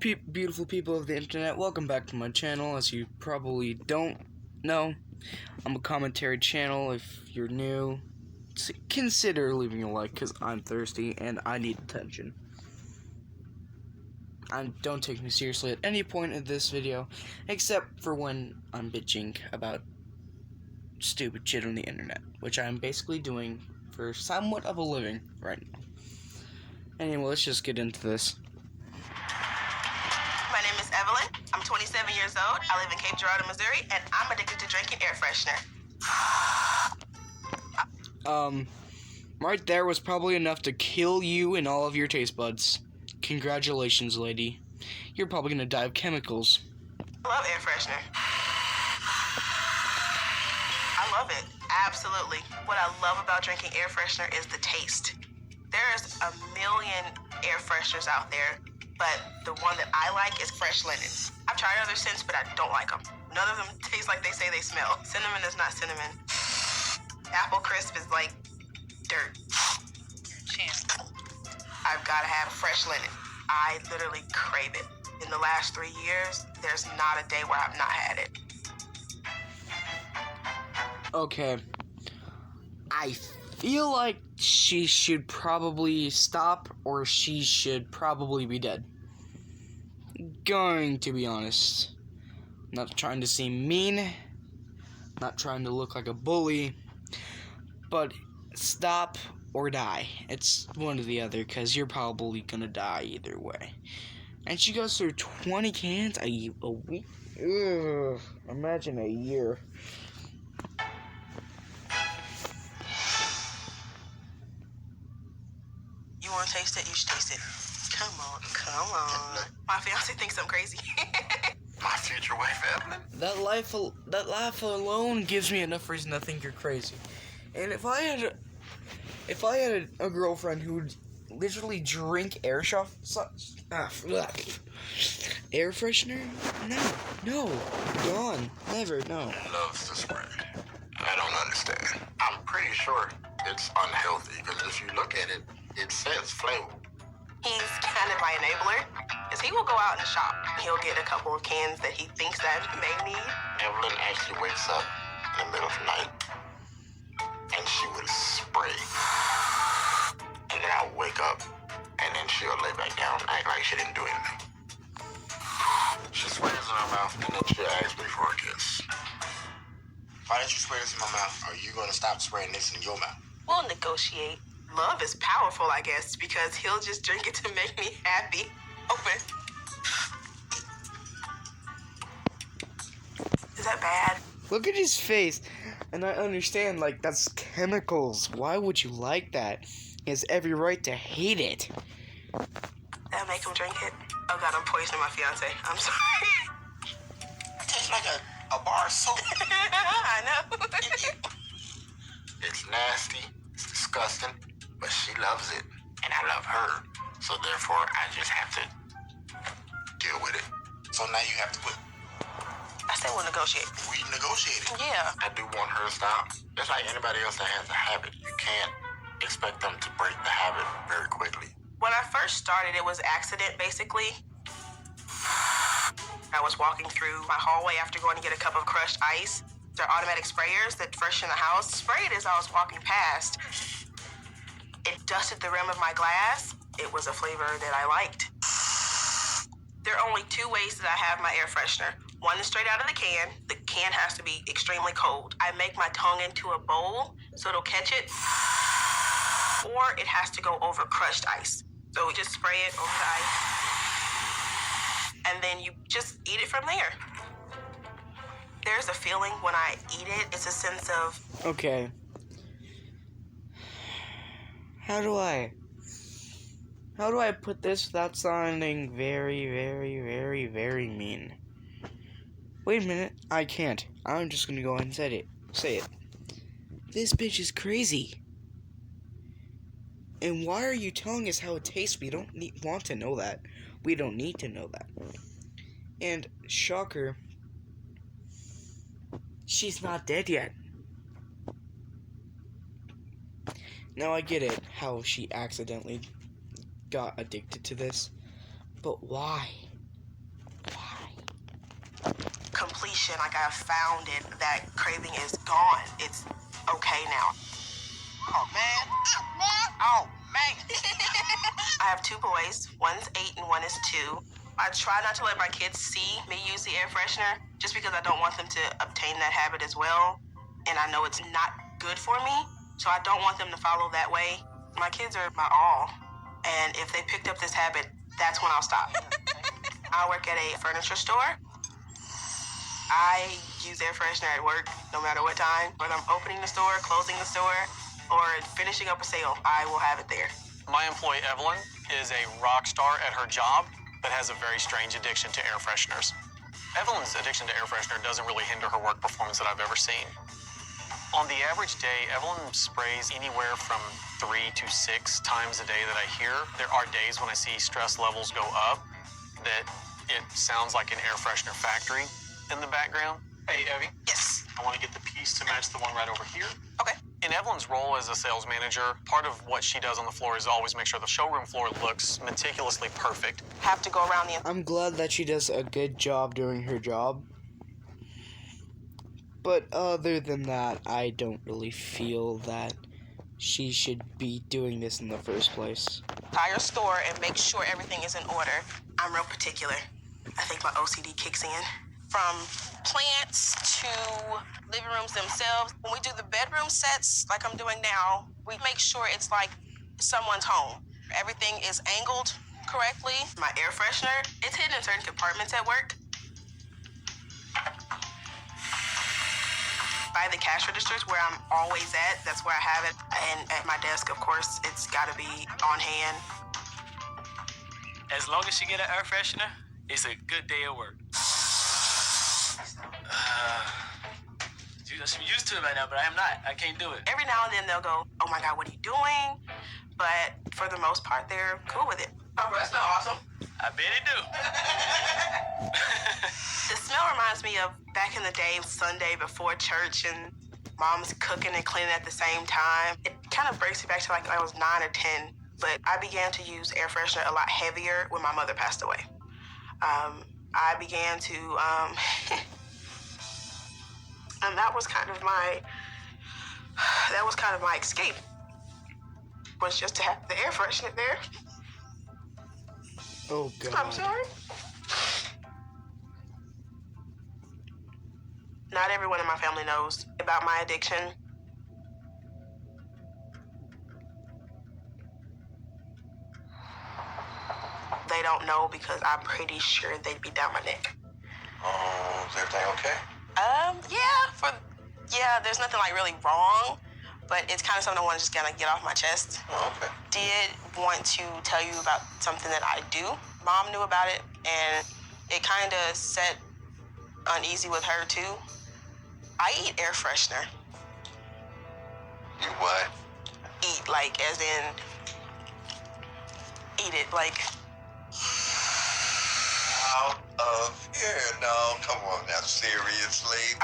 beautiful people of the internet, welcome back to my channel. As you probably don't know, I'm a commentary channel. If you're new, consider leaving a like, because I'm thirsty and I need attention. And don't take me seriously at any point in this video, except for when I'm bitching about stupid shit on the internet, which I'm basically doing for somewhat of a living right now. Anyway, let's just get into this. My name is Evelyn. I'm 27 years old. I live in Cape Girardeau, Missouri, and I'm addicted to drinking air freshener. Right there was probably enough to kill you and all of your taste buds. Congratulations, lady. You're probably gonna die of chemicals. I love air freshener. I love it. Absolutely. What I love about drinking air freshener is the taste. There's a million air fresheners out there, but the one that I like is fresh linen. I've tried other scents, but I don't like them. None of them taste like they say they smell. Cinnamon is not cinnamon. Apple crisp is like dirt. I've got to have fresh linen. I literally crave it. In the last 3 years, there's not a day where I've not had it. Okay. I feel like she should probably stop, or she should probably be dead. Going to be honest. Not trying to seem mean. Not trying to look like a bully. But stop or die. It's one or the other, because you're probably gonna die either way. And she goes through 20 cans a week. Ugh, imagine a year. You want to taste it? You should taste it. Come on, come on. My fiance thinks I'm crazy. My future wife, Evelyn. That laugh alone gives me enough reason to think you're crazy. And if I had a girlfriend who would literally drink air freshener, no, gone, never, no. Loves to spray. I don't understand. I'm pretty sure it's unhealthy, because if you look at it, it says flammable. He's kind of my enabler, because he will go out and shop. He'll get a couple of cans that he thinks that I may need. Evelyn actually wakes up in the middle of the night, and she will spray. And then I'll wake up, and then she'll lay back down and act like she didn't do anything. She sprays in her mouth, and then she'll ask me for a kiss. Why did you spray this in my mouth? Are you going to stop spraying this in your mouth? We'll negotiate. Love is powerful, I guess, because he'll just drink it to make me happy. Open. Is that bad? Look at his face, and I understand, like, that's chemicals. Why would you like that? He has every right to hate it. That make him drink it? Oh God, I'm poisoning my fiance. I'm sorry. It tastes like a bar of soap. I know. It's nasty, it's disgusting, but she loves it, and I love her. So therefore, I just have to deal with it. So now you have to quit. I said we'll negotiate. We negotiated. Yeah. I do want her to stop. Just like anybody else that has a habit, you can't expect them to break the habit very quickly. When I first started, it was accident, basically. I was walking through my hallway after going to get a cup of crushed ice. They're automatic sprayers that freshen the house. Sprayed as I was walking past. It dusted the rim of my glass. It was a flavor that I liked. There are only two ways that I have my air freshener. One is straight out of the can. The can has to be extremely cold. I make my tongue into a bowl so it'll catch it. Or it has to go over crushed ice. So we just spray it over the ice. And then you just eat it from there. There's a feeling when I eat it. It's a sense of... Okay. How do I put this without sounding very, very, very, very mean? Wait a minute. I can't. I'm just gonna go ahead and say it. This bitch is crazy. And why are you telling us how it tastes? We don't want to know that. We don't need to know that. And, shocker, she's not dead yet. Now I get it, how she accidentally got addicted to this. But why? addiction. Like, I found it. That craving is gone. It's okay now. Oh, man. Oh, man. I have 2 boys. One's 8 and one is 2. I try not to let my kids see me use the air freshener just because I don't want them to obtain that habit as well. And I know it's not good for me, so I don't want them to follow that way. My kids are my all. And if they picked up this habit, that's when I'll stop. I work at a furniture store. I use air freshener at work no matter what time. Whether I'm opening the store, closing the store, or finishing up a sale, I will have it there. My employee, Evelyn, is a rock star at her job but has a very strange addiction to air fresheners. Evelyn's addiction to air freshener doesn't really hinder her work performance that I've ever seen. On the average day, Evelyn sprays anywhere from 3 to 6 times a day that I hear. There are days when I see stress levels go up that it sounds like an air freshener factory in the background. Hey, Evie. Yes. I want to get the piece to match the one right over here. Okay. In Evelyn's role as a sales manager, part of what she does on the floor is always make sure the showroom floor looks meticulously perfect. Have to go around the... I'm glad that she does a good job doing her job. But other than that, I don't really feel that she should be doing this in the first place. entire store and make sure everything is in order. I'm real particular. I think my OCD kicks in. From plants to living rooms themselves. When we do the bedroom sets, like I'm doing now, we make sure it's like someone's home. Everything is angled correctly. My air freshener, it's hidden in certain compartments at work. By the cash registers where I'm always at, that's where I have it. And at my desk, of course, it's gotta be on hand. As long as she get an air freshener, it's a good day at work. I'm used to it right now, but I am not. I can't do it. Every now and then they'll go, oh my God, what are you doing? But for the most part, they're cool with it. Oh, bro, that smells awesome. I bet it do. The smell reminds me of back in the day, Sunday before church, and mom's cooking and cleaning at the same time. It kind of breaks me back to like I was 9 or 10, but I began to use air freshener a lot heavier when my mother passed away. I began to, and that was kind of my escape, was just to have the air freshener there. Oh, God. I'm sorry. Not everyone in my family knows about my addiction. They don't know because I'm pretty sure they'd be down my neck. Oh, is everything okay? Yeah, there's nothing like really wrong, but it's kind of something I want to just kind of get off my chest. Oh, okay. Did want to tell you about something that I do. Mom knew about it, and it kind of set uneasy with her too. I eat air freshener. You what? Eat, like, as in, eat it, like. Out of here. No, come on now, seriously.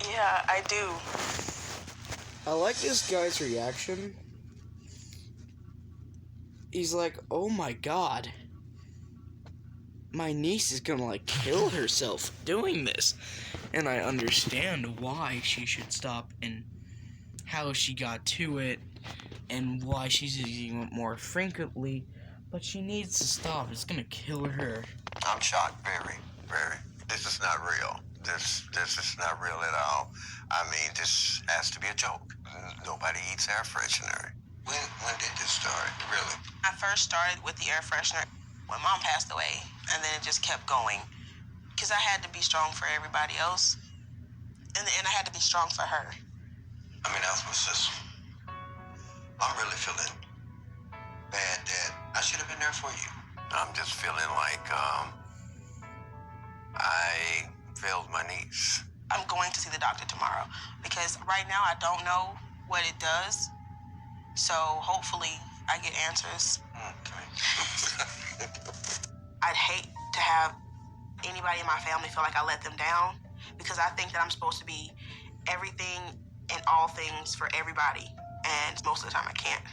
Yeah, I do. I like this guy's reaction. He's like, oh my God. My niece is gonna, like, kill herself doing this. And I understand why she should stop and how she got to it and why she's using it more frequently. But she needs to stop. It's gonna kill her. I'm shocked, very, very. This is not real. This is not real at all. I mean, this has to be a joke. Nobody eats air freshener. When did this start, really? I first started with the air freshener when Mom passed away, and then it just kept going. Because I had to be strong for everybody else, and I had to be strong for her. I mean, that's what's just... I'm really feeling bad that I should have been there for you. I'm just feeling like, I failed my niece. I'm going to see the doctor tomorrow, because right now I don't know what it does. So hopefully I get answers. Okay. I'd hate to have anybody in my family feel like I let them down, because I think that I'm supposed to be everything and all things for everybody, and most of the time I can't.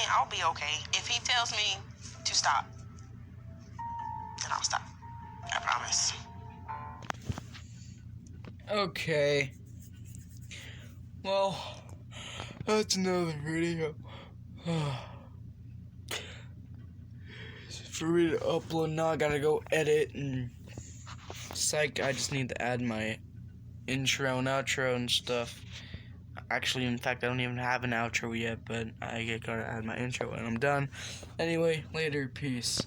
I'll be okay. If he tells me to stop, then I'll stop. Okay. Well, that's another video. For me to upload now, I gotta go edit and psych. I just need to add my intro and outro and stuff. Actually, in fact, I don't even have an outro yet, but I gotta add my intro and I'm done. Anyway, later, peace.